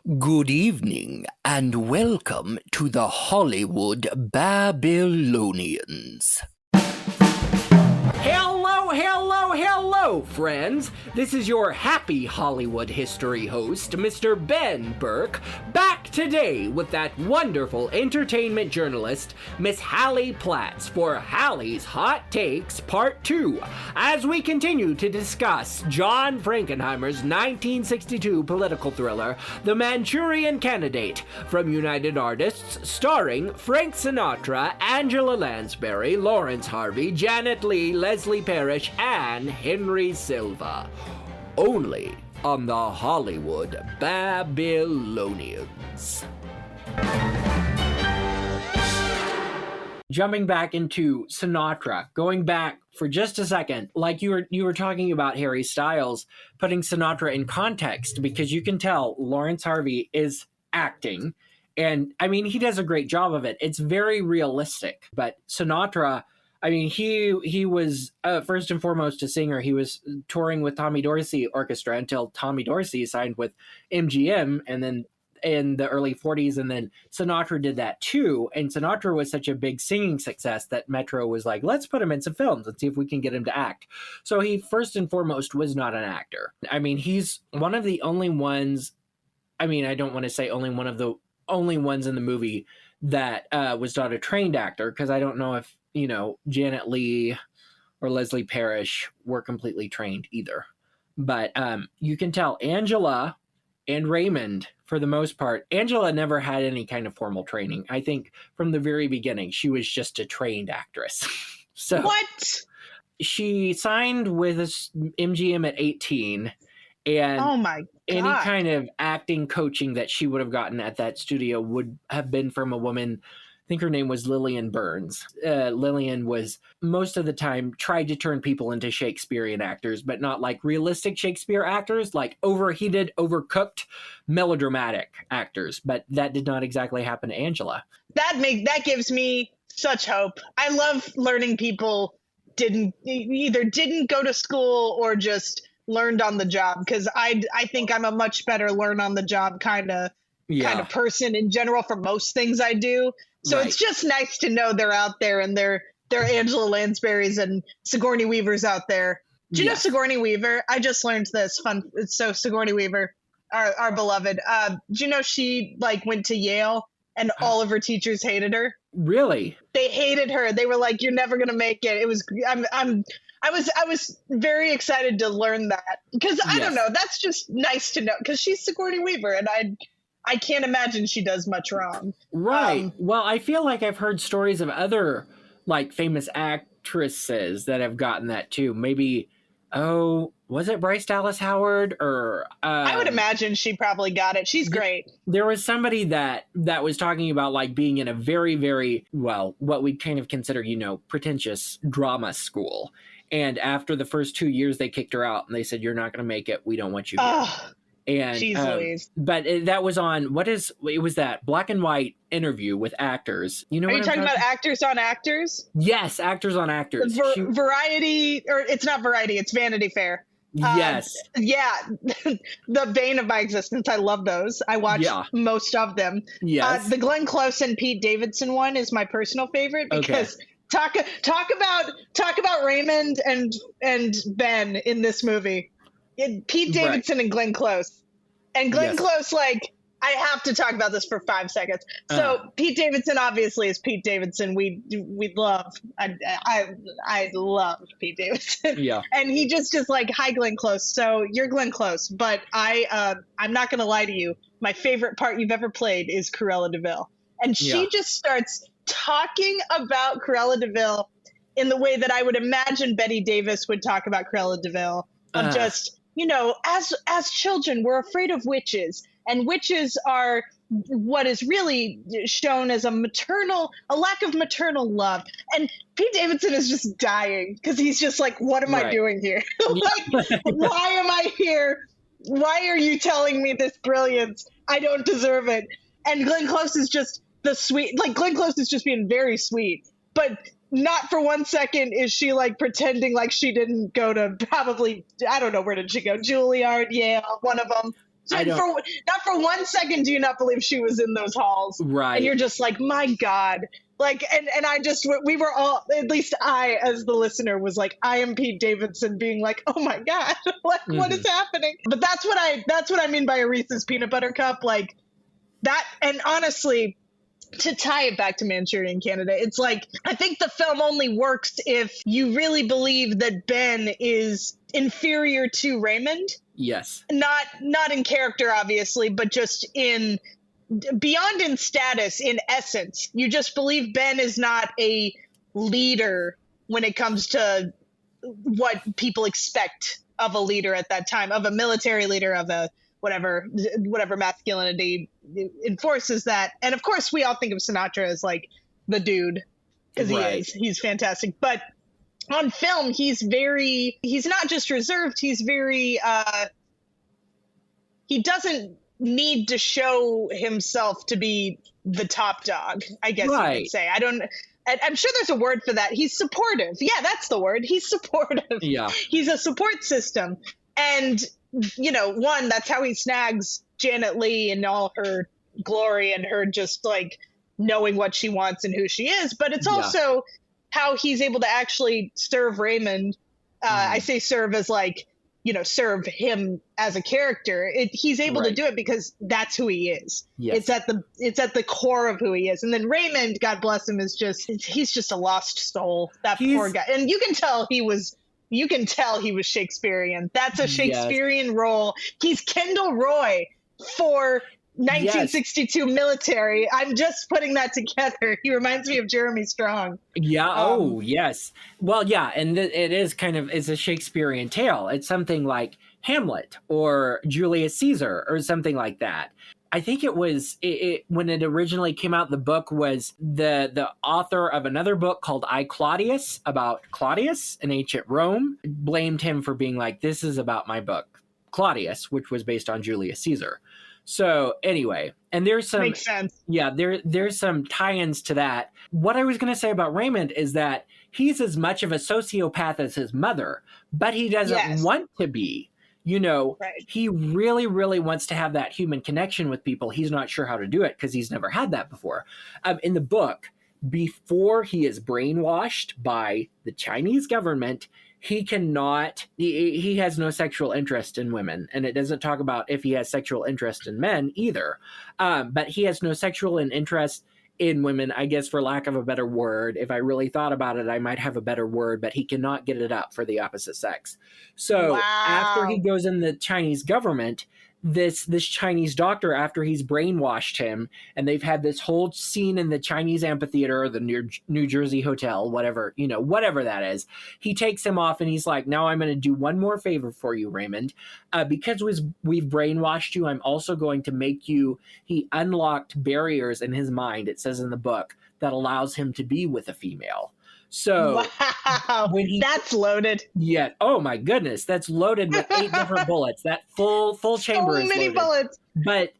Good evening, and welcome to the Hollywood Babylonians. Hello, friends. This is your happy Hollywood history host, Mr. Ben Burke, back today with that wonderful entertainment journalist, Miss Halley Platts, for Halley's Hot Takes Part 2, as we continue to discuss John Frankenheimer's 1962 political thriller, The Manchurian Candidate, from United Artists, starring Frank Sinatra, Angela Lansbury, Lawrence Harvey, Janet Leigh, Leslie Parrish, and Henry Silva. Only on the Hollywood Babylonians. Jumping back into Sinatra, going back for just a second, like you were talking about Harry Styles, putting Sinatra in context, because you can tell Lawrence Harvey is acting, and I mean, he does a great job of it. It's very realistic, but Sinatra, I mean, he was first and foremost a singer. He was touring with Tommy Dorsey Orchestra until Tommy Dorsey signed with MGM, and then in the early 40s, and then Sinatra did that too. And Sinatra was such a big singing success that Metro was like, let's put him in some films and see if we can get him to act. So he first and foremost was not an actor. I mean, he's one of the only ones, I mean, I don't want to say only one of the only ones in the movie that was not a trained actor, because I don't know if, you know, Janet Leigh or Leslie Parrish were completely trained either. But you can tell Angela and Raymond, for the most part, Angela never had any kind of formal training. I think from the very beginning, she was just a trained actress. So what? She signed with MGM at 18, and oh my God, any kind of acting coaching that she would have gotten at that studio would have been from a woman. I think her name was Lillian Burns. Lillian was, most of the time, tried to turn people into Shakespearean actors, but not like realistic Shakespeare actors, like overheated, overcooked, melodramatic actors. But that did not exactly happen to Angela. That gives me such hope. I love learning people either didn't go to school or just learned on the job, because I think I'm a much better learn on the job kind of person in general for most things I do. So It's just nice to know they're out there, and they're Angela Lansbury's and Sigourney Weaver's out there. Do you know Sigourney Weaver? I just learned this fun. So Sigourney Weaver, our beloved. Do you know she went to Yale and all of her teachers hated her? Really? They hated her. They were like, "You're never gonna make it." It was. I was very excited to learn that, because I don't know. That's just nice to know, because she's Sigourney Weaver, and I can't imagine she does much wrong. Right. Well, I feel like I've heard stories of other famous actresses that have gotten that too. Maybe, was it Bryce Dallas Howard, or I would imagine she probably got it. She's great. There was somebody that was talking about being in a very, very, well, what we kind of consider, pretentious drama school. And after the first 2 years, they kicked her out and they said, "You're not going to make it. We don't want you here." And but that was on it was that black and white interview with actors. Are you talking about Actors on Actors? Yes, Actors on Actors. Variety, or it's not Variety, it's Vanity Fair. Yes. Yeah. The bane of my existence. I love those. I watch most of them. Yes. The Glenn Close and Pete Davidson one is my personal favorite, because talk about Raymond and Ben in this movie. Pete Davidson and Glenn Close. And Glenn Close, I have to talk about this for 5 seconds. So Pete Davidson obviously is Pete Davidson. We love, I love Pete Davidson. Yeah. And he just is like, "Hi, Glenn Close. So you're Glenn Close, but I'm not going to lie to you. My favorite part you've ever played is Cruella de Vil." And she just starts talking about Cruella de Vil in the way that I would imagine Betty Davis would talk about Cruella de Vil. Of just, as children, we're afraid of witches, and witches are what is really shown as a lack of maternal love. And Pete Davidson is just dying, because he's just like, "What am I doing here? Why am I here? Why are you telling me this brilliance? I don't deserve it." And Glenn Close is just Glenn Close is just being very sweet, but not for 1 second is she pretending like she didn't go to, probably, I don't know, where did she go? Juilliard, Yale, one of them. I don't. Not for 1 second do you not believe she was in those halls. Right. And you're just like, my God. Like, and I just, we were all, at least I, as the listener, was like, I am Pete Davidson being like, oh my God, like, what is happening? But that's what I mean by a Reese's peanut butter cup. Like that. And honestly, to tie it back to Manchurian Candidate, it's like, I think the film only works if you really believe that Ben is inferior to Raymond. Yes. Not in character, obviously, but just in beyond in status, in essence. You just believe Ben is not a leader when it comes to what people expect of a leader at that time, of a military leader, of a whatever masculinity enforces that. And of course, we all think of Sinatra as like the dude, because he's fantastic. But on film, he's not just reserved, he's very, he doesn't need to show himself to be the top dog, I guess you could say. I'm sure there's a word for that. He's supportive. Yeah, that's the word. He's supportive. Yeah. He's a support system. And, you know, one, that's how he snags Janet Leigh in all her glory and her just like knowing what she wants and who she is. But it's also how he's able to actually serve Raymond. I say serve as like, you know, serve him as a character. He's able to do it because that's who he is. Yes. It's at the core of who he is. And then Raymond, God bless him, he's just a lost soul. That poor guy. And you can tell he was Shakespearean. That's a Shakespearean role. He's Kendall Roy for 1962 military. I'm just putting that together. He reminds me of Jeremy Strong. Yeah. Yes. Well, yeah. And it is it's a Shakespearean tale. It's something like Hamlet or Julius Caesar or something like that. I think it was when it originally came out, the book was the author of another book called I, Claudius, about Claudius in ancient Rome, blamed him for being like, this is about my book, Claudius, which was based on Julius Caesar. So anyway, and there's some makes sense. Yeah, there's some tie-ins to that. What I was going to say about Raymond is that he's as much of a sociopath as his mother, but he doesn't want to be. You know, he really, really wants to have that human connection with people. He's not sure how to do it because he's never had that before. In the book, before he is brainwashed by the Chinese government, he has no sexual interest in women. And it doesn't talk about if he has sexual interest in men either. But he has no sexual interest in women, I guess, for lack of a better word. If I really thought about it, I might have a better word, but he cannot get it up for the opposite sex. So after he goes in the Chinese government, this Chinese doctor, after he's brainwashed him, and they've had this whole scene in the Chinese amphitheater, the New Jersey hotel, whatever that is, he takes him off and he's like, now I'm going to do one more favor for you, Raymond. Because we've brainwashed you, I'm also going to make you, he unlocked barriers in his mind, it says in the book, that allows him to be with a female. So that's loaded. Yeah. Oh my goodness. That's loaded with 8 different bullets. That full chamber is loaded. So many bullets. But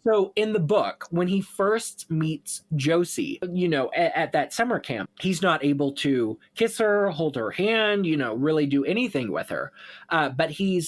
so in the book, when he first meets Josie, you know, at that summer camp, he's not able to kiss her, hold her hand, you know, really do anything with her. But he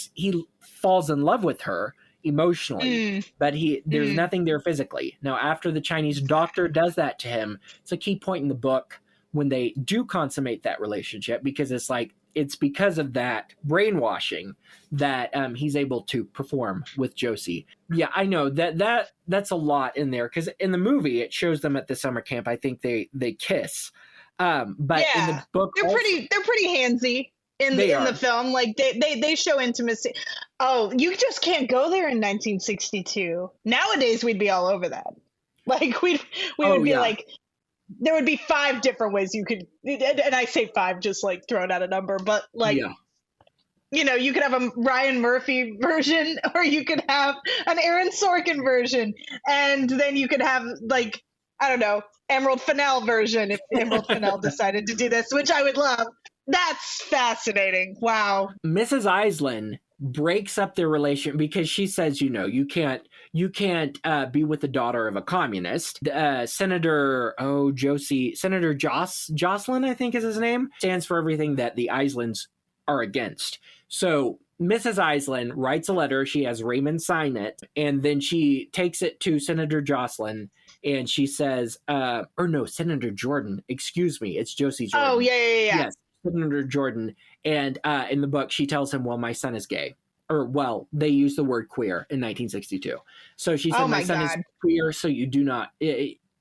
falls in love with her emotionally, but there's nothing there physically. Now, after the Chinese doctor does that to him, it's a key point in the book when they do consummate that relationship, because it's because of that brainwashing that he's able to perform with Josie. Yeah, I know that's a lot in there, because in the movie it shows them at the summer camp. I think they kiss, but in the book they're pretty handsy. In the film, like they show intimacy. Oh, you just can't go there in 1962. Nowadays, we'd be all over that. Like we would be like, there would be 5 different ways you could, and I say 5 just like throwing out a number, but like, you know, you could have a Ryan Murphy version, or you could have an Aaron Sorkin version, and then you could have like, I don't know, Emerald Fennell version if Emerald Fennell decided to do this, which I would love. That's fascinating. Wow. Mrs. Iselin breaks up their relation because she says, you know, you can't be with the daughter of a communist. Senator Jocelyn, I think is his name, stands for everything that the Iselins are against. So Mrs. Iseland writes a letter. She has Raymond sign it, and then she takes it to Senator Jocelyn, and she says, or no, Senator Jordan. Excuse me, it's Josie Jordan. Oh, yeah. Yes, Senator Jordan. And in the book, she tells him, well, my son is gay. Or, well, they use the word queer in 1962. So she said, my son is queer, so you do not...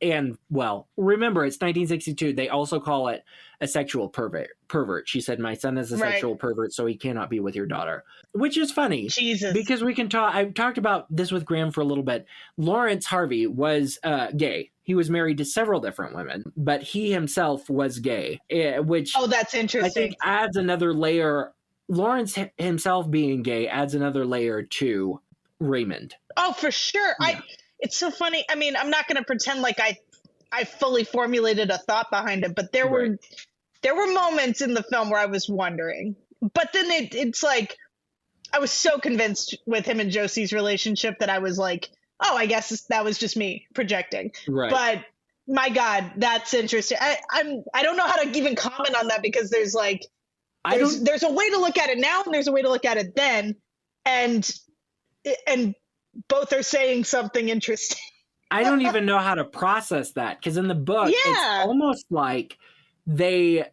And, well, remember, it's 1962. They also call it a sexual pervert. She said, my son is a sexual pervert, so he cannot be with your daughter. Which is funny. Jesus. Because we can talk... I've talked about this with Graham for a little bit. Lawrence Harvey was gay. He was married to several different women, but he himself was gay, which... Oh, that's interesting. I think adds another layer... Lawrence himself being gay adds another layer to Raymond. Oh, for sure. Yeah. It's so funny. I mean, I'm not going to pretend like I fully formulated a thought behind it, but there were moments in the film where I was wondering. But then it's like I was so convinced with him and Josie's relationship that I was like, oh, I guess that was just me projecting. Right. But my God, that's interesting. I don't know how to even comment on that because there's like there's a way to look at it now and there's a way to look at it then, and both are saying something interesting. I don't even know how to process that because in the book, it's almost like the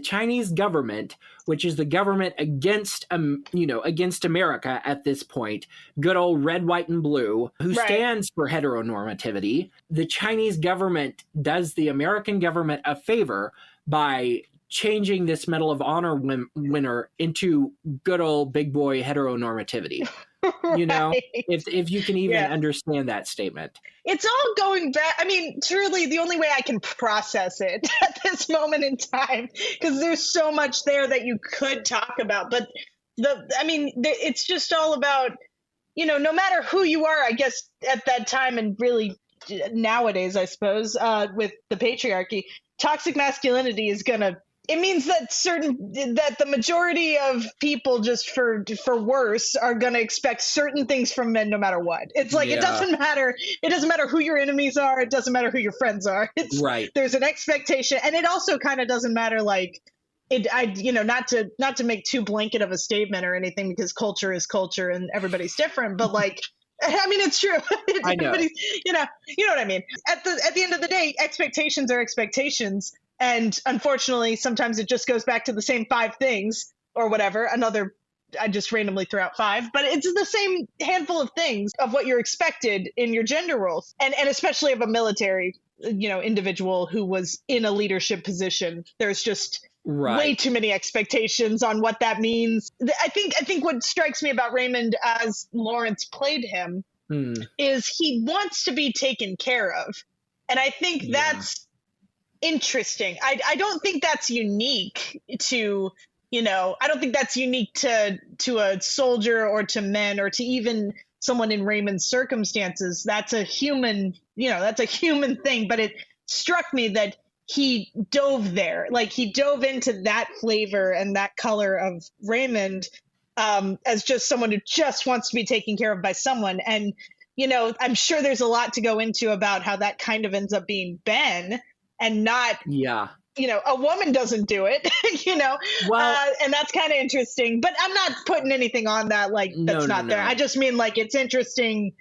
Chinese government, which is the government against America at this point, good old red, white, and blue, who stands for heteronormativity. The Chinese government does the American government a favor by changing this Medal of Honor winner into good old big boy heteronormativity. You know, if you can even understand that statement. It's all going back. I mean, truly, the only way I can process it at this moment in time, because there's so much there that you could talk about. But it's just all about, no matter who you are, I guess at that time and really nowadays, I suppose, with the patriarchy, toxic masculinity is going to. It means that the majority of people, just for worse, are going to expect certain things from men no matter what. It's like it doesn't matter. It doesn't matter who your enemies are. It doesn't matter who your friends are. There's an expectation, and it also kind of doesn't matter. Like not to make too blanket of a statement or anything, because culture is culture and everybody's different. But like, I mean, it's true. I know. You know what I mean. At the end of the day, expectations are expectations. And unfortunately, sometimes it just goes back to the same 5 things or whatever. I just randomly threw out 5, but it's the same handful of things of what you're expected in your gender roles. And especially of a military, individual who was in a leadership position. There's just way too many expectations on what that means. I think what strikes me about Raymond as Lawrence played him is he wants to be taken care of. And I think that's interesting. I don't think that's unique to, I don't think that's unique to a soldier or to men or to even someone in Raymond's circumstances. That's a human, that's a human thing. But it struck me that he dove there, like he dove into that flavor and that color of Raymond as just someone who just wants to be taken care of by someone. And, I'm sure there's a lot to go into about how that kind of ends up being Ben. And not, a woman doesn't do it, well, and that's kind of interesting. But I'm not putting anything on that, like that's not there. I just mean like it's interesting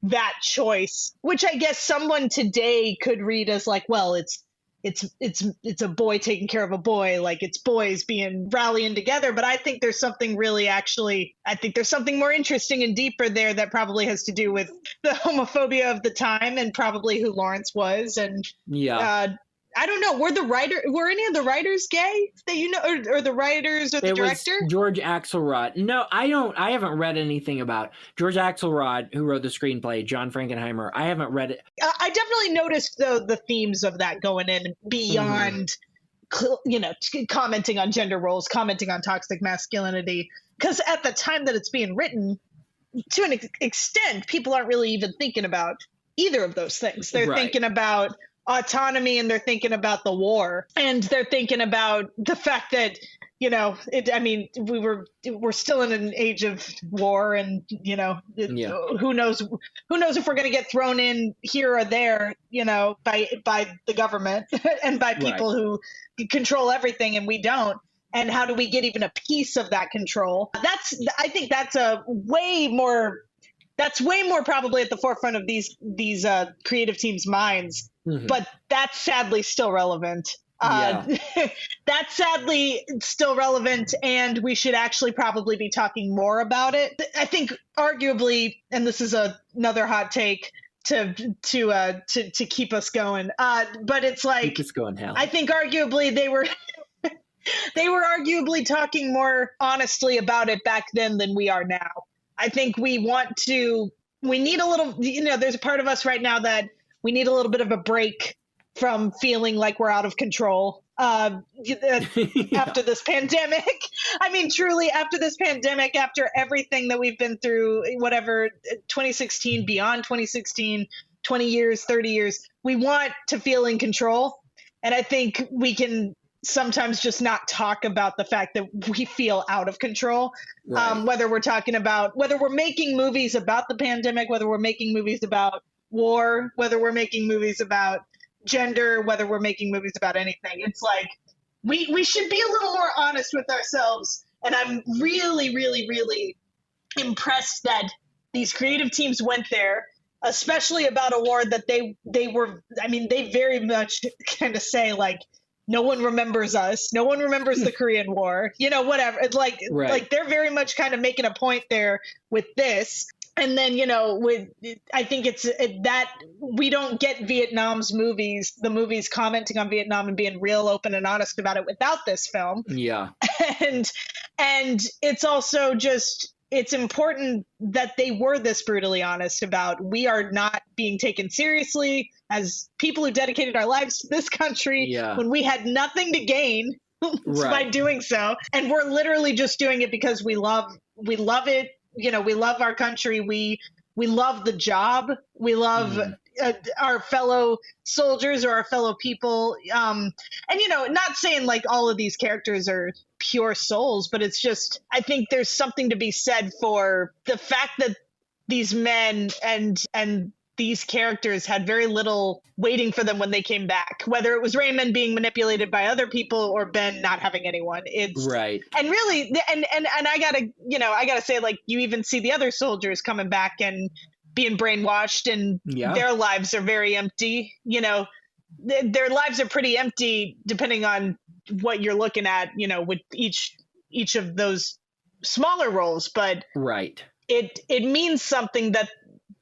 that choice, which I guess someone today could read as like, well, it's a boy taking care of a boy, like it's boys rallying together. But I think there's something I think there's something more interesting and deeper there that probably has to do with the homophobia of the time and probably who Lawrence was. And I don't know. Were any of the writers gay that or the writers or the director? Was George Axelrod. No, I haven't read anything about George Axelrod, who wrote the screenplay, John Frankenheimer. I haven't read it. I definitely noticed the themes of that going in beyond, commenting on gender roles, commenting on toxic masculinity. Because at the time that it's being written, to an extent, people aren't really even thinking about either of those things. They're thinking about autonomy and they're thinking about the war and they're thinking about the fact that we're still in an age of war and who knows if we're going to get thrown in here or there by the government and by people who control everything and we don't. and how do we get even a piece of that control? I think that's way more probably at the forefront of these creative teams' minds. Mhm. But that's sadly still relevant. That's sadly still relevant, and we should actually probably be talking more about it. I think arguably, and this is another hot take to keep us going, but it's like, keep us going, Hal. I think arguably they were they were arguably talking more honestly about it back then than we are now. I think we need a little, there's a part of us right now that we need a little bit of a break from feeling like we're out of control after this pandemic. I mean, truly, after this pandemic, after everything that we've been through, whatever, 2016, beyond 2016, 20 years, 30 years, we want to feel in control. And I think we can sometimes just not talk about the fact that we feel out of control. Right. Whether we're making movies about the pandemic, whether we're making movies about war, whether we're making movies about gender, whether we're making movies about anything. It's like we should be a little more honest with ourselves. And I'm really, really, really impressed that these creative teams went there, especially about a war that they very much kind of say, like, no one remembers us. No one remembers the Korean War, whatever. It's like, right. Like they're very much kind of making a point there with this. And then, I think it's that we don't get Vietnam's movies, the movies commenting on Vietnam and being real open and honest about it without this film. Yeah. And it's also just, it's important that they were this brutally honest about, we are not being taken seriously as people who dedicated our lives to this country when we had nothing to gain by doing so. And we're literally just doing it because we love it. We love our country. We love the job. We love our fellow soldiers or our fellow people. And, not saying like all of these characters are pure souls, but it's just, I think there's something to be said for the fact that these men and these characters had very little waiting for them when they came back, whether it was Raymond being manipulated by other people or Ben not having anyone. It's right. And really, and I gotta say, like, you even see the other soldiers coming back and being brainwashed, and their lives are very empty. Their lives are pretty empty depending on what you're looking at, with each of those smaller roles. But right. It means something that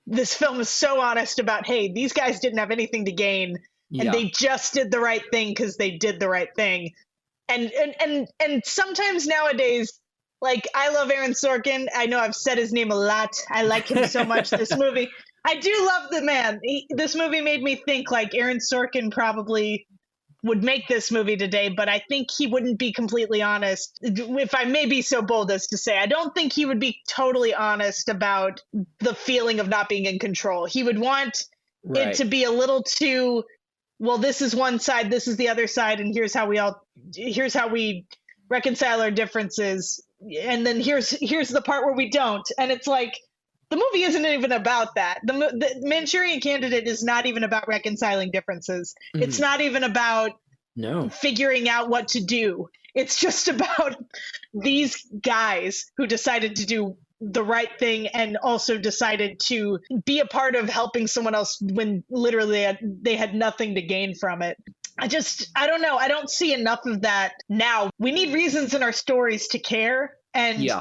this film is so honest about, hey, these guys didn't have anything to gain, and they just did the right thing because they did the right thing. And sometimes nowadays, like, I love Aaron Sorkin. I know I've said his name a lot. I like him so much. This movie, I do love the man. This movie made me think like Aaron Sorkin probably would make this movie today, but I think he wouldn't be completely honest. If I may be so bold as to say, I don't think he would be totally honest about the feeling of not being in control. He would want it to be a little too, well, this is one side, this is the other side, and here's how we reconcile our differences. And then here's the part where we don't. And it's like, the movie isn't even about that. The Manchurian Candidate is not even about reconciling differences. Mm-hmm. It's not even about figuring out what to do. It's just about these guys who decided to do the right thing and also decided to be a part of helping someone else when literally they had nothing to gain from it. I don't know. I don't see enough of that now. We need reasons in our stories to care, and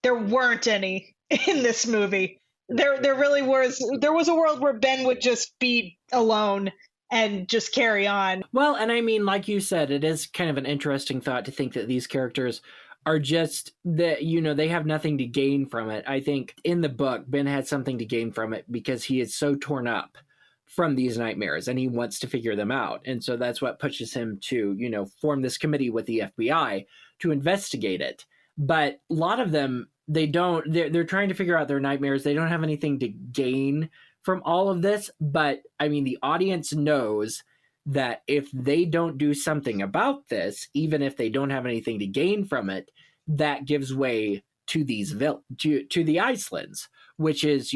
there weren't any in this movie. There really was. There was a world where Ben would just be alone and just carry on. Well, and I mean, like you said, it is kind of an interesting thought to think that these characters are just that, they have nothing to gain from it. I think in the book, Ben had something to gain from it because he is so torn up from these nightmares and he wants to figure them out. And so that's what pushes him to, form this committee with the FBI to investigate it. But a lot of them, they're trying to figure out their nightmares. They don't have anything to gain from all of this. But I mean, the audience knows that if they don't do something about this, even if they don't have anything to gain from it, that gives way to these to the Icelands, which is,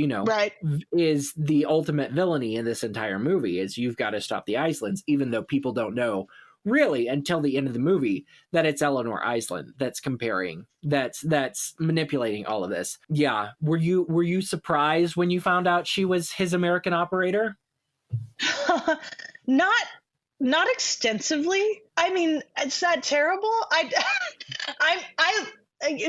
is the ultimate villainy in this entire movie, is you've got to stop the Icelands, even though people don't know really until the end of the movie that it's Eleanor Island that's comparing, that's manipulating all of this. Yeah. Were you surprised when you found out she was his American operator? not not extensively. I mean, it's that terrible. I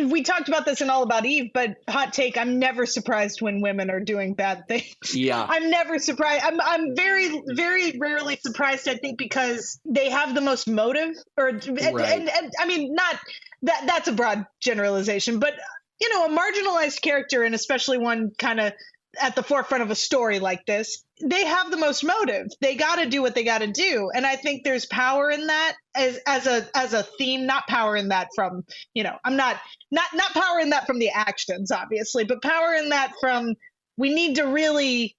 we talked about this in All About Eve, but hot take, I'm never surprised when women are doing bad things. Yeah. I'm never surprised. I'm very, very rarely surprised, I think, because they have the most motive, or, and I mean, not that's a broad generalization, but, you know, a marginalized character, and especially one kind of at the forefront of a story like this, they have the most motive. They got to do what they got to do, and I think there's power in that as a theme. Not power in that from, you know, I'm not power in that from the actions, obviously, but power in that from, we need to really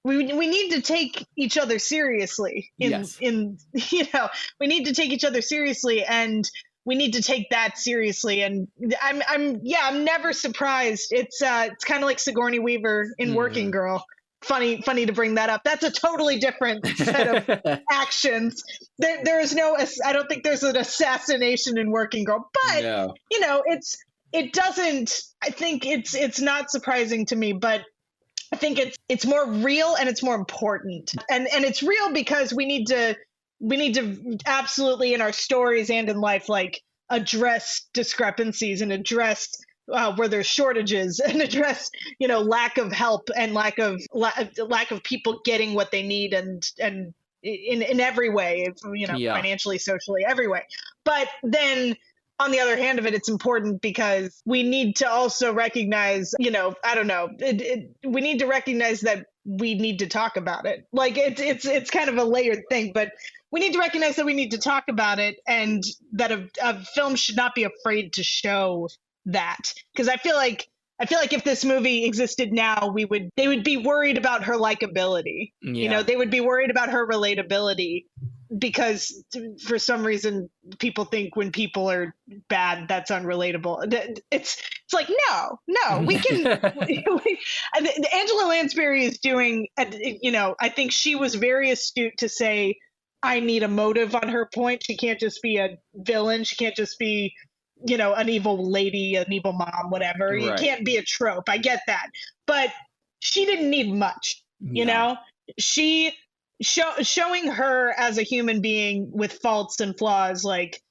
we need to take each other seriously. In you know, we need to take each other seriously, and we need to take that seriously. And I'm never surprised. It's kind of like Sigourney Weaver in Working Girl. Funny to bring that up. That's a totally different set of actions. There is no, I don't think there's an assassination in Working Girl, but no. You know, it doesn't, I think it's not surprising to me, but I think it's more real and it's more important. And it's real because we need to absolutely, in our stories and in life, like, address discrepancies and address where there's shortages, and address, you know, lack of help and lack of people getting what they need, and in every way, you know, financially, socially, every way. But then on the other hand of it, it's important because we need to also recognize, you know, I don't know, we need to recognize that we need to talk about it. Like, it's kind of a layered thing, but we need to recognize that we need to talk about it, and that a film should not be afraid to show that. Because I feel like if this movie existed now, they would be worried about her likability. Yeah. You know, they would be worried about her relatability, because for some reason people think when people are bad, that's unrelatable. It's like, no, we can. Angela Lansbury is doing, you know, I think she was very astute to say, I need a motive on her point. She can't just be a villain. She can't just be, you know, an evil lady, an evil mom, whatever. Right. You can't be a trope. I get that. But she didn't need much, you know? She showing her as a human being with faults and flaws, like,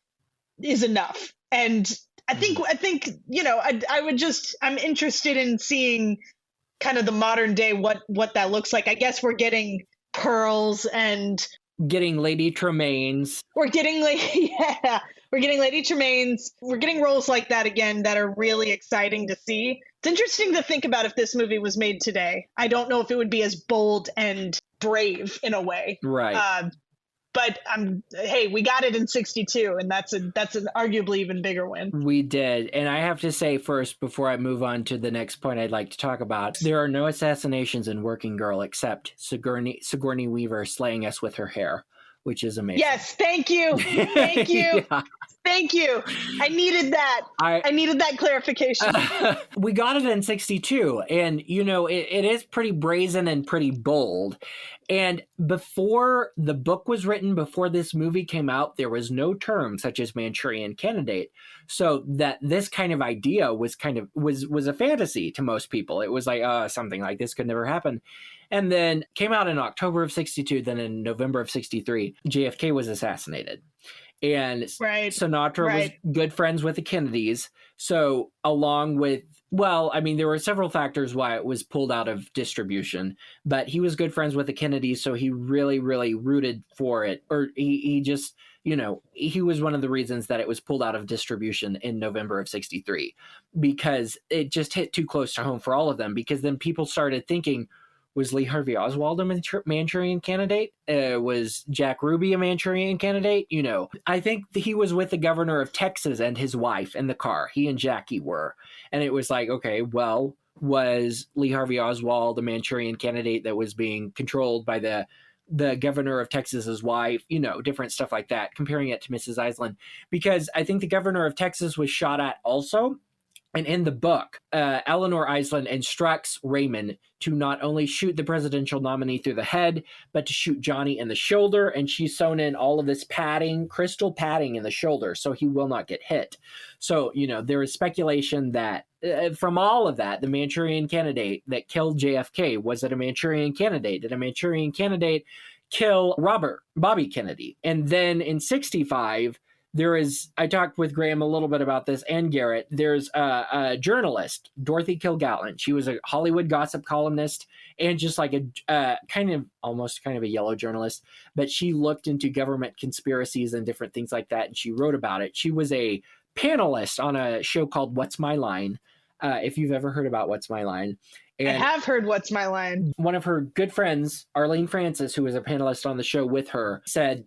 is enough. And I think, you know, I'm interested in seeing kind of the modern day, what that looks like. I guess we're getting Pearls and getting Lady Tremaines. We're getting Lady Tremaines. We're getting roles like that again that are really exciting to see. It's interesting to think about if this movie was made today. I don't know if it would be as bold and brave in a way. Right. But hey, we got it in 1962, and that's an arguably even bigger win. We did. And I have to say first, before I move on to the next point I'd like to talk about, there are no assassinations in Working Girl except Sigourney Weaver slaying us with her hair, which is amazing. Yes, thank you. Thank you. Yeah. Thank you. I needed that. I needed that clarification. We got it in 1962, and, you know, it is pretty brazen and pretty bold. And before the book was written, before this movie came out, there was no term such as Manchurian Candidate. So that this kind of idea was a fantasy to most people. It was like, something like this could never happen. And then came out in October of 1962. Then in November of 1963, JFK was assassinated. And Sinatra was good friends with the Kennedys. So along with, well, I mean, there were several factors why it was pulled out of distribution, but he was good friends with the Kennedys. So he really, really rooted for it. Or he just, you know, he was one of the reasons that it was pulled out of distribution in November of 1963, because it just hit too close to home for all of them. Because then people started thinking, was Lee Harvey Oswald a Manchurian Candidate? Was Jack Ruby a Manchurian Candidate? You know, I think he was with the governor of Texas and his wife in the car. He and Jackie were. And it was like, okay, well, was Lee Harvey Oswald a Manchurian Candidate that was being controlled by the governor of Texas's wife? You know, different stuff like that, comparing it to Mrs. Island. Because I think the governor of Texas was shot at also. And in the book, Eleanor Iceland instructs Raymond to not only shoot the presidential nominee through the head, but to shoot Johnny in the shoulder. And she's sewn in all of this padding, crystal padding in the shoulder, so he will not get hit. So, there is speculation that from all of that, the Manchurian candidate that killed JFK, was it a Manchurian candidate? Did a Manchurian candidate kill Bobby Kennedy? And then in 1965, I talked with Graham a little bit about this, and Garrett. There's a journalist, Dorothy Kilgallen. She was a Hollywood gossip columnist and just like a almost kind of a yellow journalist, but she looked into government conspiracies and different things like that, and she wrote about it. She was a panelist on a show called What's My Line, if you've ever heard about What's My Line. And I have heard What's My Line. One of her good friends, Arlene Francis, who was a panelist on the show with her, said,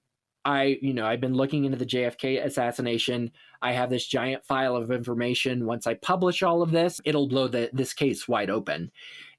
I've been looking into the JFK assassination. I have this giant file of information. Once I publish all of this, it'll blow this case wide open.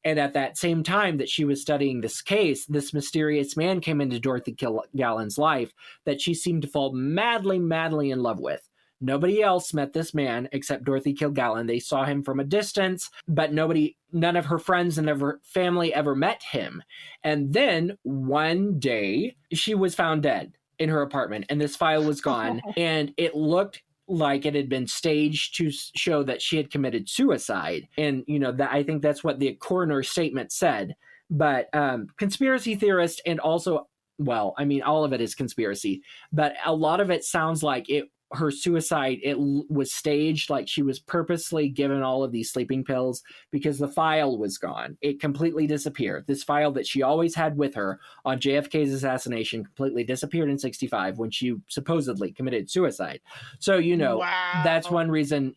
And at that same time that she was studying this case, this mysterious man came into Dorothy Kilgallen's life that she seemed to fall madly, madly in love with. Nobody else met this man except Dorothy Kilgallen. They saw him from a distance, but none of her friends and her family ever met him. And then one day she was found dead in her apartment, and this file was gone, and it looked like it had been staged to show that she had committed suicide. And, that I think that's what the coroner's statement said. But conspiracy theorists, and also, all of it is conspiracy, but a lot of it sounds like her suicide, it was staged, like she was purposely given all of these sleeping pills because the file was gone. It completely disappeared. This file that she always had with her on JFK's assassination completely disappeared in 1965 when she supposedly committed suicide. So, wow. That's one reason,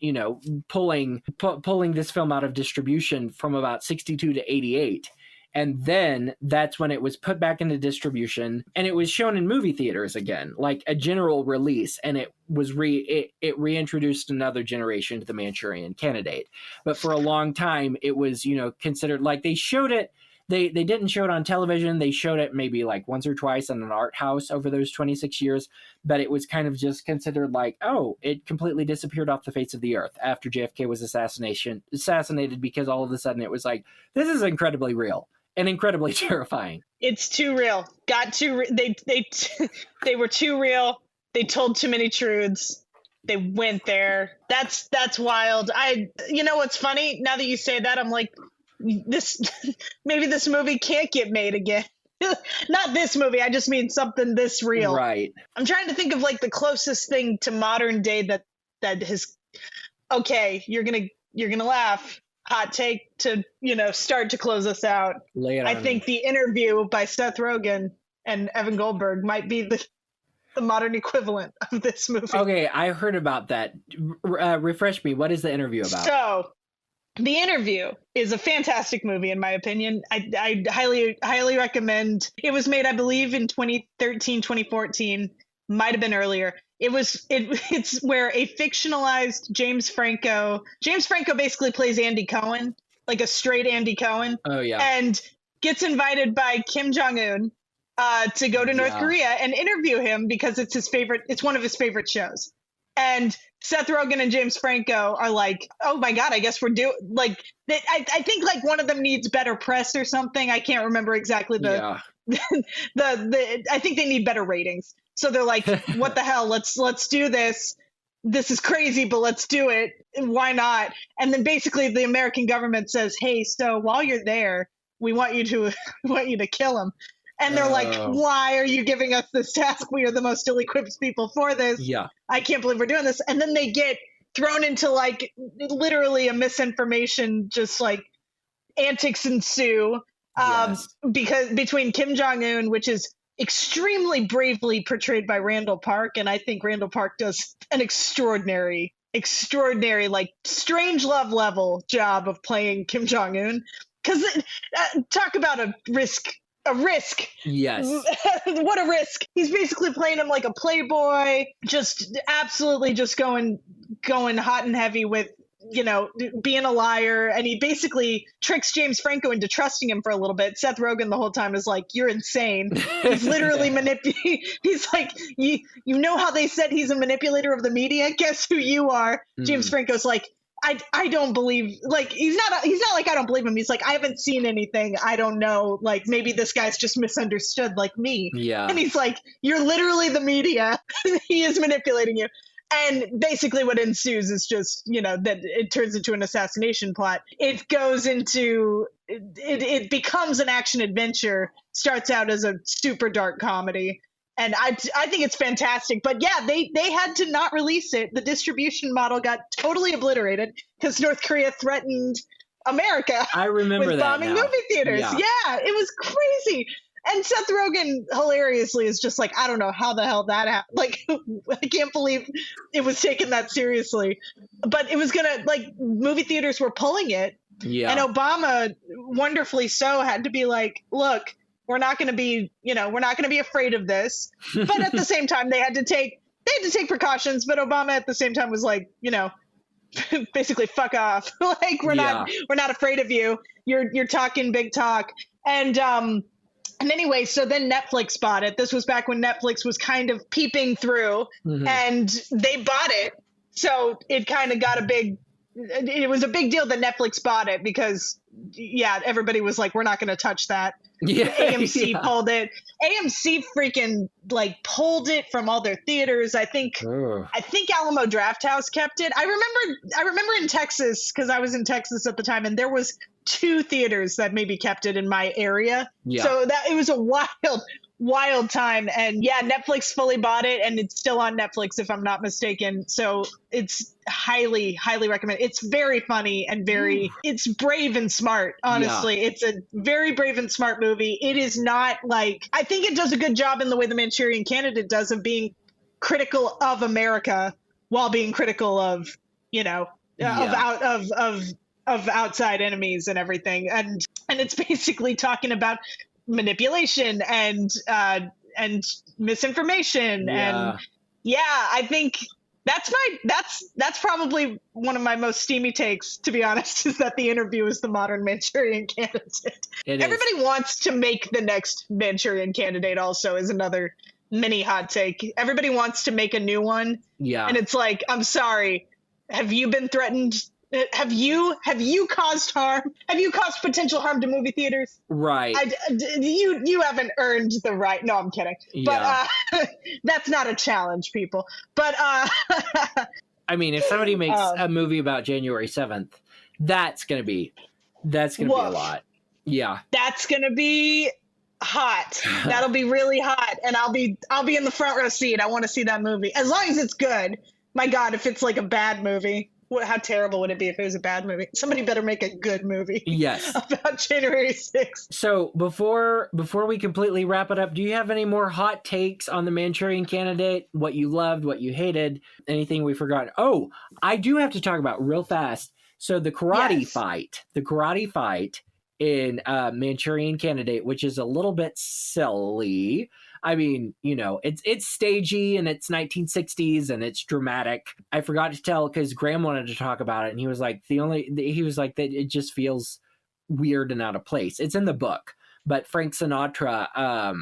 pulling this film out of distribution from about 1962 to 1988. And then that's when it was put back into distribution, and it was shown in movie theaters again, like a general release. And it was it reintroduced another generation to the Manchurian Candidate. But for a long time, it was, considered like they showed it. They didn't show it on television. They showed it maybe like once or twice in an art house over those 26 years. But it was kind of just considered like, oh, it completely disappeared off the face of the earth after JFK was assassinated, because all of a sudden it was like, this is incredibly real and incredibly terrifying. It's too real. They were too real. They told too many truths. They went there. That's wild. What's funny? Now that you say that, I'm like, maybe this movie can't get made again. Not this movie. I just mean something this real. Right. I'm trying to think of like the closest thing to modern day that has. Okay, you're gonna laugh. Hot take to start to close us out. I think The Interview by Seth Rogen and Evan Goldberg might be the modern equivalent of this movie. Okay, I heard about that. Refresh me. What is The Interview about? So, The Interview is a fantastic movie, in my opinion. I highly recommend. It was made, I believe, in 2013, 2014. Might have been earlier. It's where a fictionalized James Franco basically plays Andy Cohen, like a straight Andy Cohen. Oh yeah. And gets invited by Kim Jong-un to go to North Korea and interview him because it's one of his favorite shows. And Seth Rogen and James Franco are like, oh my God, I guess we're doing like I think like one of them needs better press or something. I can't remember exactly I think they need better ratings. So they're like, what the hell? Let's do this. This is crazy, but let's do it. Why not? And then basically the American government says, hey, so while you're there, we want you to kill him. And they're like, why are you giving us this task? We are the most ill-equipped people for this. Yeah. I can't believe we're doing this. And then they get thrown into like literally a misinformation, just like antics ensue. Because between Kim Jong-un, which is extremely bravely portrayed by Randall Park, and I think Randall Park does an extraordinary, like strange love level job of playing Kim Jong-un. Because talk about a risk. Yes. What a risk. He's basically playing him like a playboy, just absolutely just going hot and heavy with, being a liar. And he basically tricks James Franco into trusting him for a little bit. Seth Rogen the whole time is like, you're insane. He's literally he's like, you know how they said he's a manipulator of the media? Guess who you are? James Franco's like, I don't believe, like, he's not like, I don't believe him. He's like, I haven't seen anything. I don't know. Like, maybe this guy's just misunderstood like me. Yeah. And he's like, you're literally the media. He is manipulating you. And basically what ensues is just, that it turns into an assassination plot. It goes into, it becomes an action adventure, starts out as a super dark comedy. And I think it's fantastic. But yeah, they had to not release it. The distribution model got totally obliterated because North Korea threatened America. I remember with that bombing now. movie theaters. Yeah, it was crazy. And Seth Rogen hilariously is just like, I don't know how the hell that happened. Like, I can't believe it was taken that seriously. But it was gonna, like, movie theaters were pulling it. Yeah. And Obama, wonderfully so, had to be like, look, we're not going to be, we're not going to be afraid of this. But at the same time, they had to take precautions. But Obama at the same time was like, basically fuck off. Like, we're not afraid of you. You're talking big talk. And anyway, so then Netflix bought it. This was back when Netflix was kind of peeping through, and they bought it. So it kind of got it was a big deal that Netflix bought it because, everybody was like, we're not going to touch that. Yeah. AMC pulled it. AMC freaking pulled it from all their theaters. I think Alamo Drafthouse kept it. I remember in Texas, because I was in Texas at the time, and there was 2 theaters that maybe kept it in my area. Yeah. So it was a wild time. And Netflix fully bought it, and it's still on Netflix if I'm not mistaken. So it's highly recommend. It's very funny and it's brave and smart. Honestly, it's a very brave and smart movie. It is not like, I think it does a good job in the way the Manchurian Candidate does of being critical of America while being critical of, of outside enemies and everything. And it's basically talking about manipulation and misinformation. And I think that's probably one of my most steamy takes, to be honest, is that the interview is the modern Manchurian Candidate. Everybody wants to make the next Manchurian Candidate also, is another mini hot take. Everybody wants to make a new one. Yeah. And it's like, I'm sorry, have you been threatened? Have you caused harm? Have you caused potential harm to movie theaters? Right. You haven't earned the right. No, I'm kidding. Yeah. But that's not a challenge, people. But I mean, if somebody makes a movie about January 7th, that's gonna be a lot. Yeah. That's gonna be hot. That'll be really hot, and I'll be in the front row seat. I want to see that movie, as long as it's good. My God, if it's like a bad movie. How terrible would it be if it was a bad movie? Somebody better make a good movie. Yes. About January 6th. So before we completely wrap it up, do you have any more hot takes on the Manchurian Candidate? What you loved, what you hated, anything we forgot? Oh, I do have to talk about real fast. So the karate fight in Manchurian Candidate, which is a little bit silly. I mean, it's stagey and it's 1960s and it's dramatic. I forgot to tell because Graham wanted to talk about it, and he was like, that it just feels weird and out of place. It's in the book, but Frank Sinatra,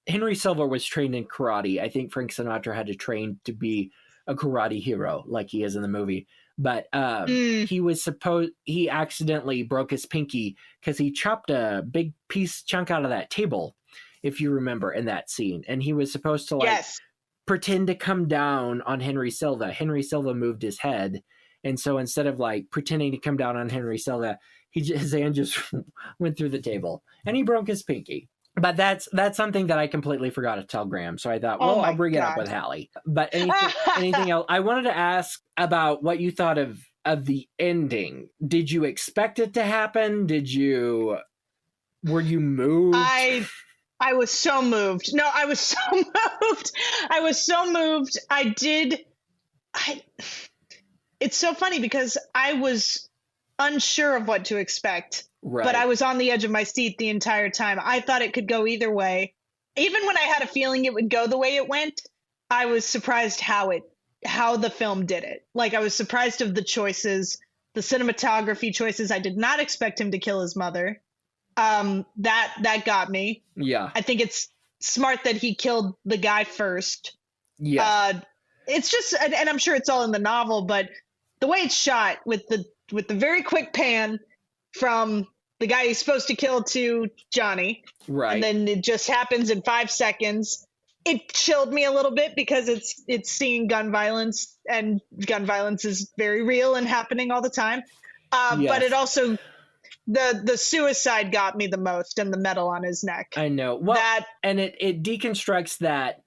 Henry Silva was trained in karate. I think Frank Sinatra had to train to be a karate hero like he is in the movie. But he accidentally broke his pinky because he chopped a big chunk out of that table, if you remember, in that scene. And he was supposed to pretend to come down on Henry Silva. Henry Silva moved his head. And so instead of pretending to come down on Henry Silva, his hand just went through the table and he broke his pinky. But that's something that I completely forgot to tell Graham. So I thought, I'll bring it up with Halley. But anything else? I wanted to ask about what you thought of the ending. Did you expect it to happen? Were you moved? I was so moved. No, I was so moved. I was so moved. It's so funny because I was unsure of what to expect. Right. But I was on the edge of my seat the entire time. I thought it could go either way. Even when I had a feeling it would go the way it went, I was surprised how the film did it. I was surprised of the choices, the cinematography choices. I did not expect him to kill his mother. That got me. Yeah. I think it's smart that he killed the guy first. Yeah. It's just, and I'm sure it's all in the novel, but the way it's shot with the very quick pan from the guy he's supposed to kill to Johnny, Right. and then it just happens in 5 seconds. It chilled me a little bit because it's seeing gun violence, and gun violence is very real and happening all the time. Yes. But it also, the suicide got me the most, and the metal on his neck. I know. Well, and it deconstructs that.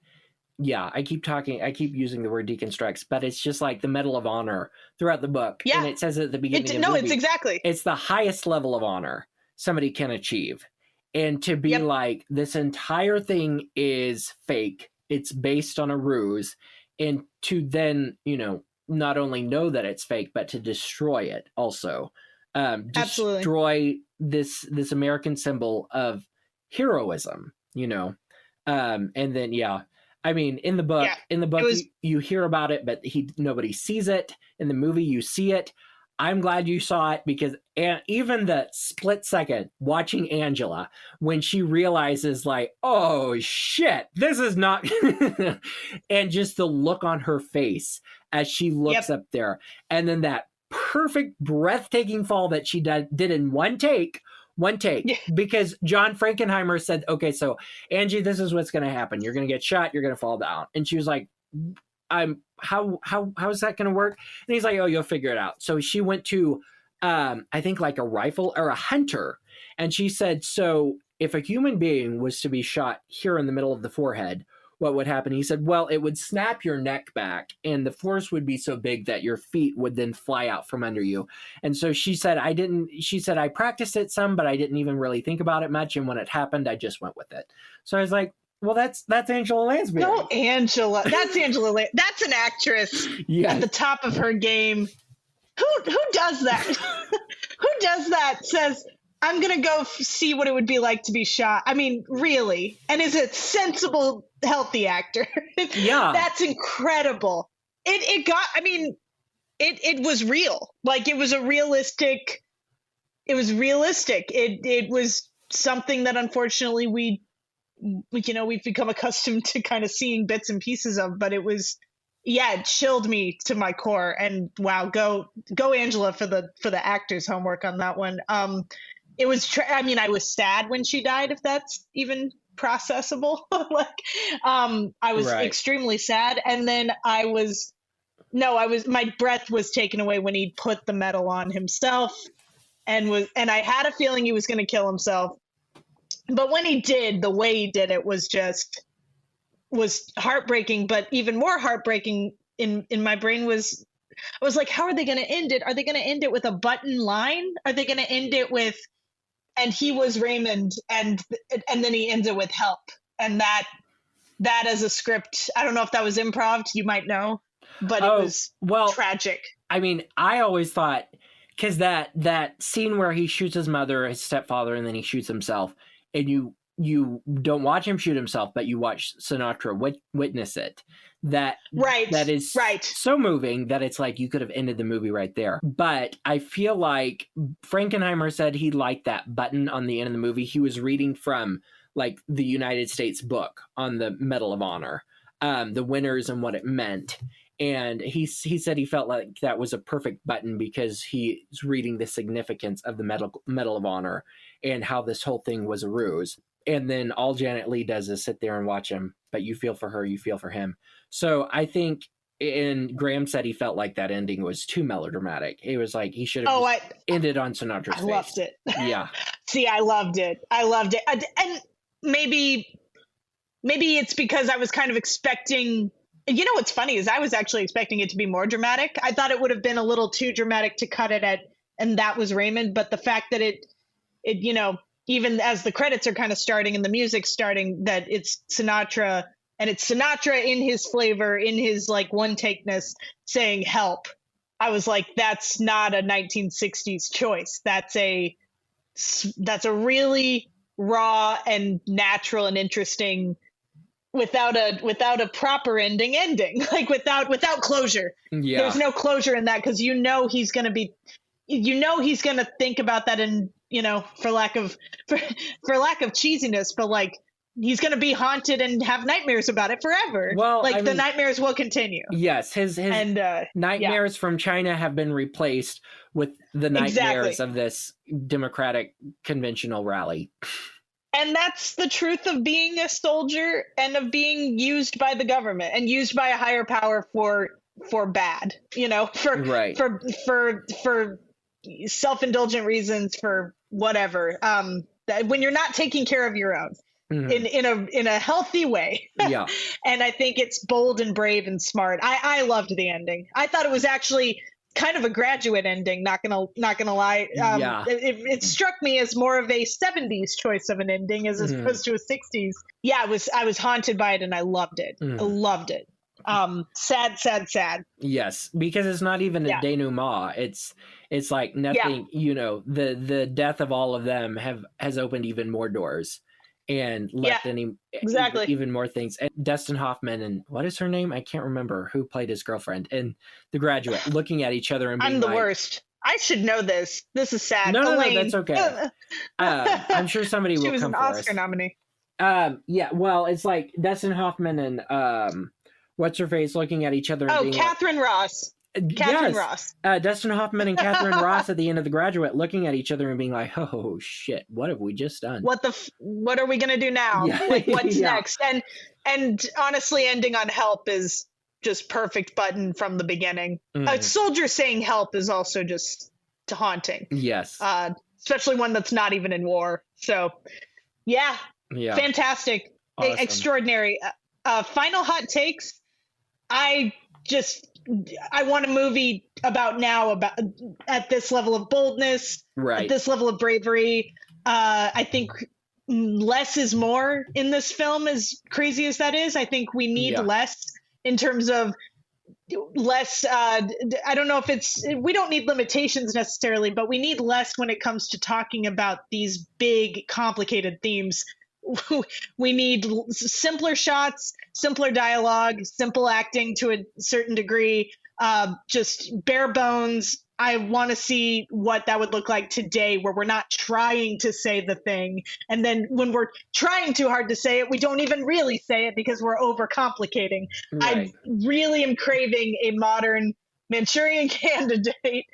Yeah, I keep using the word deconstructs, but it's just like the Medal of Honor throughout the book. Yeah. And it says at the beginning of the movie, it's exactly. It's the highest level of honor somebody can achieve. And to be like, this entire thing is fake. It's based on a ruse. And to then, not only know that it's fake, but to destroy it also. Destroy this American symbol of heroism, and then, I mean, in the book, you hear about it, but nobody sees it. In the movie, you see it. I'm glad you saw it, because even the split second watching Angela, when she realizes like, oh shit, this is not, and just the look on her face as she looks up there, and then that perfect breathtaking fall that she did in one take, because John Frankenheimer said, okay, so Angie, this is what's going to happen. You're going to get shot. You're going to fall down. And she was like, how is that going to work? And he's like, oh, you'll figure it out. So she went to, I think like a rifle or a hunter. And she said, so if a human being was to be shot here in the middle of the forehead, what would happen? He said, well, it would snap your neck back, and the force would be so big that your feet would then fly out from under you. And so she said, I practiced it some, but I didn't even really think about it much. And when it happened, I just went with it. So I was like, well, that's Angela Lansbury. No, Angela. That's Angela. That's an actress at the top of her game. Who does that? Who does that? Says, I'm going to go see what it would be like to be shot. I mean, really? And is a sensible, healthy actor. Yeah. That's incredible. It was real. Like, it was realistic. It was something that unfortunately we've become accustomed to kind of seeing bits and pieces of, but it was, it chilled me to my core. And wow, go Angela for the actor's homework on that one. It was, I was sad when she died, if that's even processable. I was extremely sad. And then my breath was taken away when he put the medal on himself, and I had a feeling he was going to kill himself. But when he did, the way he did it was heartbreaking. But even more heartbreaking in my brain I was like, how are they going to end it? Are they going to end it with a button line? Are they going to end it with, and he was Raymond, and then he ends it with help? And that as a script, I don't know if that was improv, you might know, but it was tragic. I mean, I always thought, because that scene where he shoots his mother, his stepfather, and then he shoots himself, and you don't watch him shoot himself, but you watch Sinatra witness it. That is so moving that it's like you could have ended the movie right there. But I feel like Frankenheimer said he liked that button on the end of the movie. He was reading from like the United States book on the Medal of Honor, the winners and what it meant. And he said he felt like that was a perfect button because he's reading the significance of the Medal of Honor and how this whole thing was a ruse. And then all Janet Leigh does is sit there and watch him, but you feel for her, you feel for him. So I think, and Graham said he felt like that ending was too melodramatic. It was like he should have ended on Sinatra's face. I loved it. Yeah. See, I loved it. And maybe it's because I was kind of expecting, you know what's funny is I was actually expecting it to be more dramatic. I thought it would have been a little too dramatic to cut it at, and that was Raymond. But the fact that it even as the credits are kind of starting and the music's starting, that it's Sinatra, and it's Sinatra in his flavor, in his like one takeness, saying help. I was like, that's not a 1960s choice. That's a really raw and natural and interesting, without a proper ending, like without closure. Yeah. There's no closure in that, because he's going to think about that, and for lack of cheesiness, but like he's going to be haunted and have nightmares about it forever. Well, like the nightmares will continue. Yes, his nightmares from China have been replaced with the nightmares of this Democratic conventional rally. And that's the truth of being a soldier and of being used by the government and used by a higher power for bad, for self-indulgent reasons, for whatever. When you're not taking care of your own in a healthy way. Yeah. And I think it's bold and brave and smart. I loved the ending. I thought it was actually kind of a Graduate ending, not gonna lie. It struck me as more of a 70s choice of an ending as opposed to a 60s. Yeah, I was haunted by it and I loved it. I loved it. Sad. Yes, because it's not even a denouement. It's like nothing. The death of all of them has opened even more doors and left even more things. And Dustin Hoffman and what is her name? I can't remember who played his girlfriend in The Graduate, looking at each other and being I'm the worst. I should know this. This is sad. No, that's okay. I'm sure somebody will come for us. She was an Oscar nominee. Well, it's like Dustin Hoffman and what's her face looking at each other. And being Catherine Ross. Ross. Dustin Hoffman and Catherine Ross at the end of The Graduate looking at each other and being like, oh shit, what have we just done? What are we going to do now? Yeah. Like, what's next? And honestly, ending on help is just perfect button from the beginning. A soldier saying help is also just haunting. Yes. Especially one that's not even in war. So yeah. Fantastic. Awesome. Extraordinary. Final hot takes. I want a movie about at this level of boldness, right? At this level of bravery. I think less is more in this film, as crazy as that is. I think we need less in terms of less. I don't know if we don't need limitations necessarily, but we need less when it comes to talking about these big, complicated themes. We need simpler shots, simpler dialogue, simple acting to a certain degree, just bare bones. I want to see what that would look like today, where we're not trying to say the thing. And then when we're trying too hard to say it, we don't even really say it because we're overcomplicating. Right. I really am craving a modern Manchurian Candidate.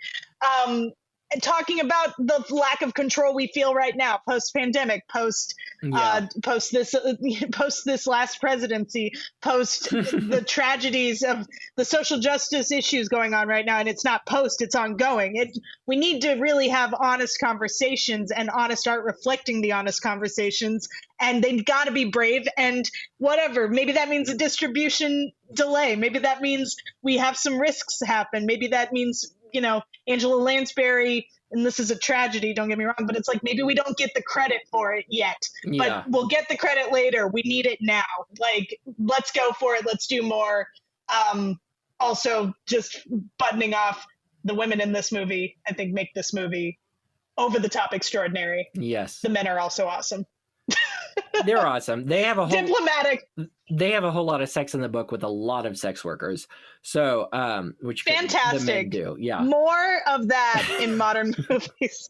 Talking about the lack of control we feel right now, post-pandemic, post this last presidency, post the tragedies of the social justice issues going on right now. And it's not post, it's ongoing. We need to really have honest conversations and honest art reflecting the honest conversations. And they've got to be brave and whatever. Maybe that means a distribution delay. Maybe that means we have some risks happen. Maybe that means, Angela Lansbury, and this is a tragedy, don't get me wrong, but it's like maybe we don't get the credit for it yet, but we'll get the credit later. We need it now. Like, let's go for it. Let's do more. Also, just buttoning off, the women in this movie, I think, make this movie over the top extraordinary. Yes. The men are also awesome. They're awesome. They have a whole diplomatic. They have a whole lot of sex in the book with a lot of sex workers. So, which fantastic. The men do. Yeah. More of that in modern movies.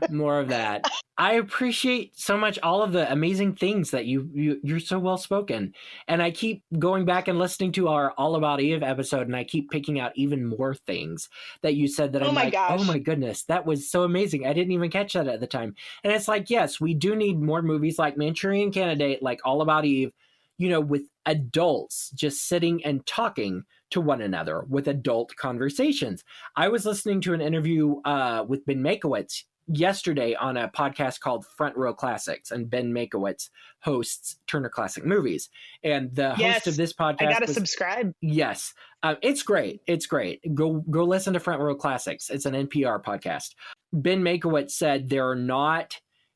More of that. I appreciate so much all of the amazing things that you're so well spoken. And I keep going back and listening to our All About Eve episode, and I keep picking out even more things that you said that I'm like, gosh. Oh my goodness, that was so amazing. I didn't even catch that at the time. And it's like, yes, we do need more movies like Manchurian Candidate, like All About Eve, with adults just sitting and talking to one another with adult conversations. I was listening to an interview with Ben Makowitz yesterday on a podcast called Front Row Classics, and Ben Makowitz hosts Turner Classic Movies. And the host of this podcast, I gotta subscribe. Yes, it's great. It's great. Go listen to Front Row Classics. It's an NPR podcast. Ben Makowitz said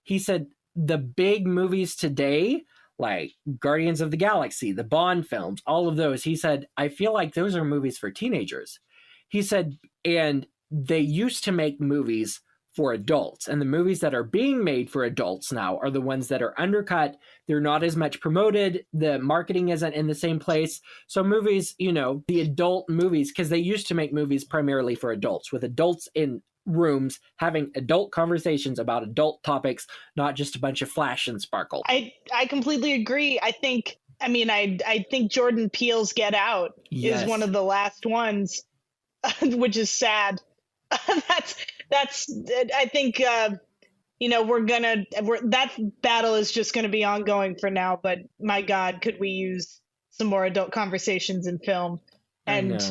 he said the big movies today, like Guardians of the Galaxy, the Bond films, all of those, he said, I feel like those are movies for teenagers. He said, and they used to make movies for adults, and the movies that are being made for adults now are the ones that are undercut. They're not as much promoted. The marketing isn't in the same place. So movies, the adult movies, because they used to make movies primarily for adults, with adults in rooms having adult conversations about adult topics, not just a bunch of flash and sparkle. I completely agree. I think Jordan Peele's Get Out is one of the last ones, which is sad. that's I think that battle is just gonna be ongoing for now. But my God, could we use some more adult conversations in film and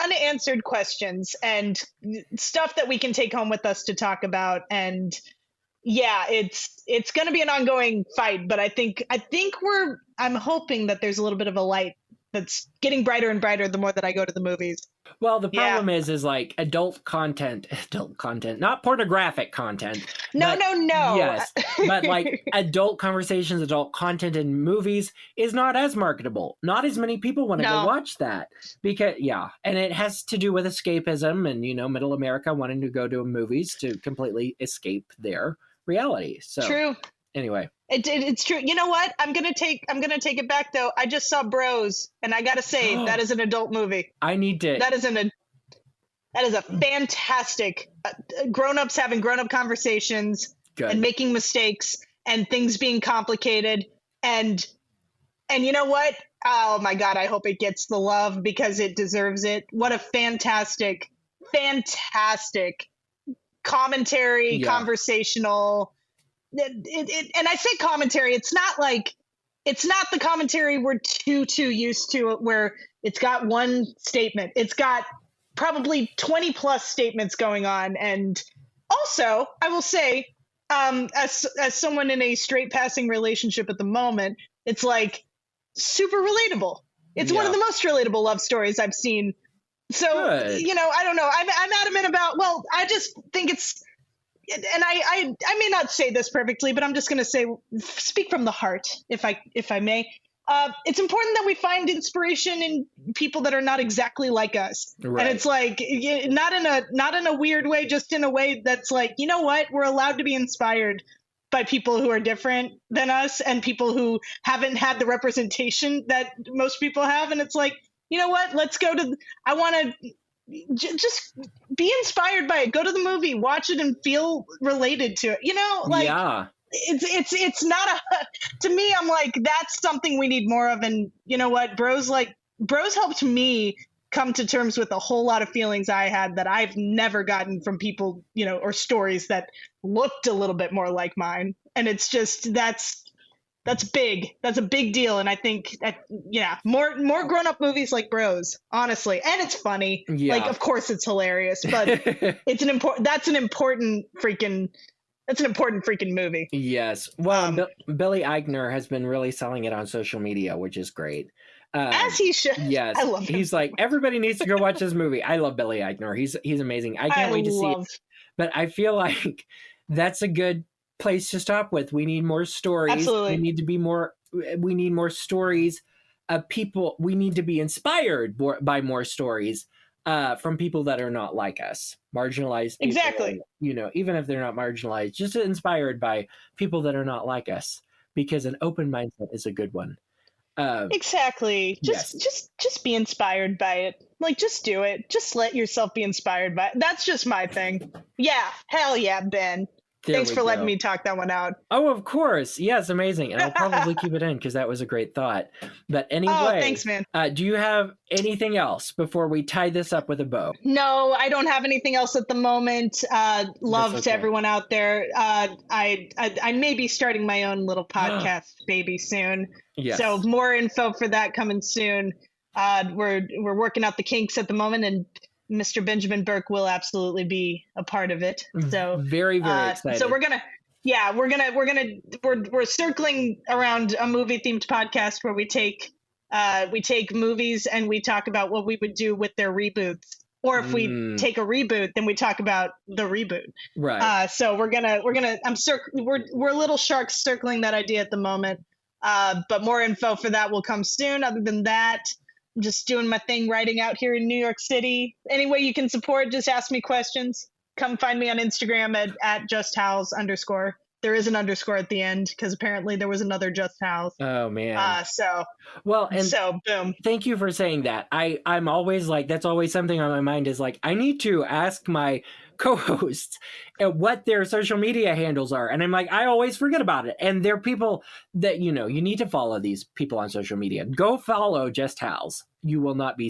unanswered questions and stuff that we can take home with us to talk about. And yeah, it's going to be an ongoing fight, but I'm hoping that there's a little bit of a light that's getting brighter and brighter the more that I go to the movies. Well, the problem is like adult content, not pornographic content. No. Yes, but like adult conversations, adult content in movies is not as marketable. Not as many people want to go watch that because, and it has to do with escapism and, middle America wanting to go to movies to completely escape their reality. So true. Anyway. It's true. You know what? I'm gonna take it back though. I just saw Bros, and I gotta say that is an adult movie. That is a fantastic grown-ups having grown-up conversations. Good. And making mistakes and things being complicated and you know what? Oh my God! I hope it gets the love because it deserves it. What a fantastic commentary, conversational. And I say commentary, it's not the commentary we're too used to, where it's got one statement. It's got probably 20 plus statements going on. And also, I will say, as someone in a straight passing relationship at the moment, it's like super relatable. It's one of the most relatable love stories I've seen. So, I don't know. I'm adamant about, I just think it's, and I may not say this perfectly, but I'm just going to speak from the heart, if I may. It's important that we find inspiration in people that are not exactly like us. Right. And it's like, not in a weird way, just in a way that's like, you know what? We're allowed to be inspired by people who are different than us and people who haven't had the representation that most people have. And it's like, you know what? I want to just be inspired by it. Go to the movie, watch it, and feel related to it. It's not to me. I'm like, that's something we need more of. And you know what, Bros helped me come to terms with a whole lot of feelings I had that I've never gotten from people, or stories that looked a little bit more like mine. And it's just that's big. That's a big deal. And I think more grown-up movies like Bros, honestly. And it's funny. Yeah. Like, of course it's hilarious, but that's an important freaking movie. Yes. Well, Billy Eichner has been really selling it on social media, which is great. As he should. Yes. I love him. He's like, everybody needs to go watch this movie. I love Billy Eichner. He's amazing. I can't wait to see it. But I feel like that's a good place to stop with. We need more stories. Absolutely. We need more stories of people. We need to be inspired by more stories from people that are not like us, marginalized people. Exactly. Even if they're not marginalized, just inspired by people that are not like us, because an open mindset is a good one. Exactly. Just be inspired by it. Like, just do it. Just let yourself be inspired by it. That's just my thing. Yeah. Hell yeah, Ben. Thanks for letting me talk that one out. Oh, of course. Yes, amazing. And I'll probably keep it in because that was a great thought. But anyway, thanks, man. Do you have anything else before we tie this up with a bow? No, I don't have anything else at the moment. Love to everyone out there. I may be starting my own little podcast baby soon. Yes. So more info for that coming soon. We're working out the kinks at the moment, and Mr. Benjamin Burke will absolutely be a part of it. So very, very excited. So we're circling around a movie themed podcast where we take movies and we talk about what we would do with their reboots. Or if we take a reboot, then we talk about the reboot. Right. So we're little sharks circling that idea at the moment. But more info for that will come soon. Other than that, I'm just doing my thing, writing out here in New York City. Any way you can support, just ask me questions. Come find me on Instagram at @justhowls_. There is an underscore at the end because apparently there was another Just House. Oh man. Well, and so boom. Thank you for saying that. I'm always like, that's always something on my mind is like, I need to ask my co-hosts what their social media handles are. And I'm like, I always forget about it. And they're people that, you need to follow these people on social media. Go follow Just Hal's. You will not be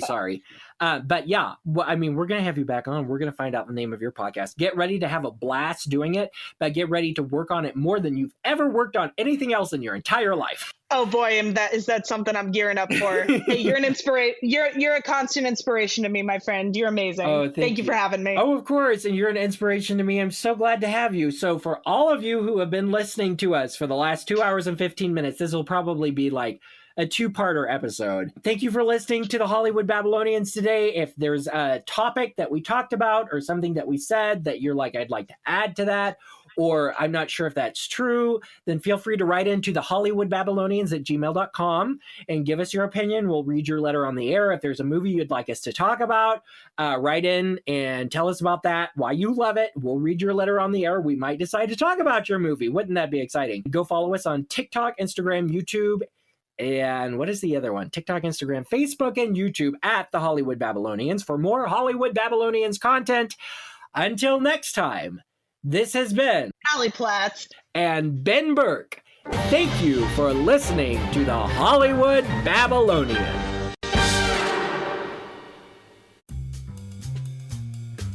sorry. But yeah, I mean, we're going to have you back on. We're going to find out the name of your podcast. Get ready to have a blast doing it, but get ready to work on it more than you've ever worked on anything else in your entire life. Oh boy, is that something I'm gearing up for? Hey, you're an inspiration. You're a constant inspiration to me, my friend. You're amazing. Oh, thank you for having me. Oh, of course, and you're an inspiration to me. I'm so glad to have you. So for all of you who have been listening to us for the last 2 hours and 15 minutes, this will probably be like a two-parter episode. Thank you for listening to the Hollywood Babylonians today. If there's a topic that we talked about or something that we said that you're like, I'd like to add to that, or I'm not sure if that's true, then feel free to write into the hollywoodbabylonians@gmail.com and give us your opinion. We'll read your letter on the air. If there's a movie you'd like us to talk about, write in and tell us about that, why you love it. We'll read your letter on the air. We might decide to talk about your movie. Wouldn't that be exciting? Go follow us on TikTok, Instagram, YouTube, and what is the other one? TikTok, Instagram, Facebook, and YouTube at the Hollywood Babylonians for more Hollywood Babylonians content. Until next time, this has been Halley Platts and Ben Burke. Thank you for listening to the Hollywood Babylonians.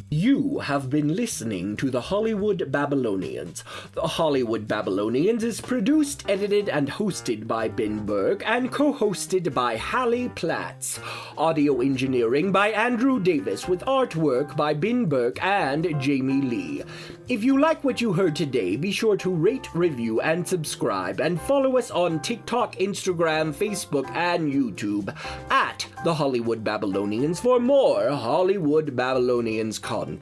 You have been listening to the Hollywood Babylonians. The Hollywood Babylonians is produced, edited, and hosted by Ben Burke and co-hosted by Halley Platts. Audio engineering by Andrew Davis with artwork by Ben Burke and Jamie Lee. If you like what you heard today, be sure to rate, review, and subscribe, and follow us on TikTok, Instagram, Facebook, and YouTube at the Hollywood Babylonians for more Hollywood Babylonians content.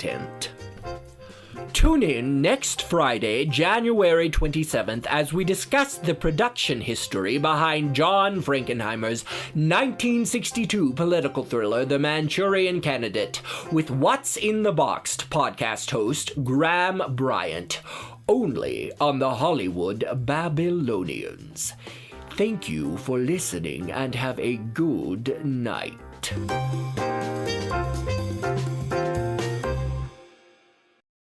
Tune in next Friday, January 27th, as we discuss the production history behind John Frankenheimer's 1962 political thriller, The Manchurian Candidate, with What's in the Box podcast host Graham Bryant, only on the Hollywood Babylonians. Thank you for listening and have a good night.